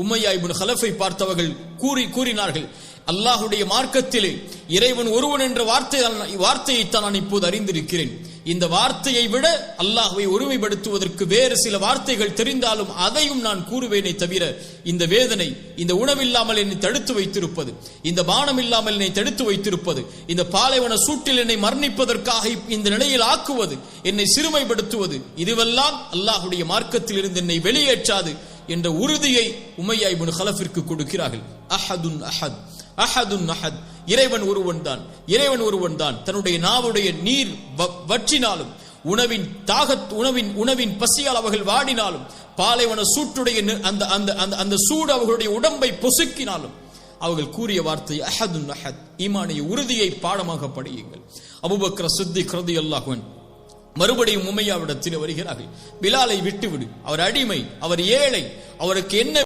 உமையா இப்னு கலஃபை பார்த்தவர்கள் கூறினார்கள், அல்லாஹுடைய மார்க்கத்திலே இறைவன் ஒருவன் என்ற வார்த்தையைத்தான் நான் இப்போது அறிந்திருக்கிறேன். இந்த வார்த்தையை விட அல்லாஹ்வை ஒருமைப்படுத்துவதற்கு வேறு சில வார்த்தைகள் தெரிந்தாலும் அதையும் நான் கூறுவேனே தவிர, இந்த வேதனை, இந்த உணவில்லாமல் என்னை தடுத்து வைத்திருப்பது, இந்த பானம் இல்லாமல் என்னை தடுத்து வைத்திருப்பது, இந்த பாலைவன சூட்டில் என்னை மரணிப்பதற்காக இந்த நிலையில் ஆக்குவது, என்னை சிறுமைப்படுத்துவது, இதுவெல்லாம் அல்லாஹுடைய மார்க்கத்தில் இருந்து என்னை வெளியேற்றாது என்ற உறுதியை உமையா இப்னு கலஃபிற்கு கொடுக்கிறார்கள். அஹதுன் அஹத், அஹதுன் அஹத், இறைவன் ஒருவன் தான், இறைவன் ஒருவன் தான். தன்னுடைய நாவுடைய நீர் வற்றினாலும், உணவின் பசியால் அவர்கள் வாடினாலும், பாலைவன சூட்டுடைய அந்த சூடு அவர்களுடைய உடம்பை பொசுக்கினாலும் அவர்கள் கூறிய வார்த்தை அஹதுன் அஹத். ஈமானிய உறுதியை பாடமாக படியுங்கள். அபூபக்கர் சித்திக் ரலியல்லாஹு அன்ஹு மறுபடியும் உமையாவிடத்தில் வருகிறார்கள். பிலாலை விட்டுவிடு, அவர் அடிமை, அவர் ஏழை, அவருக்கு என்ன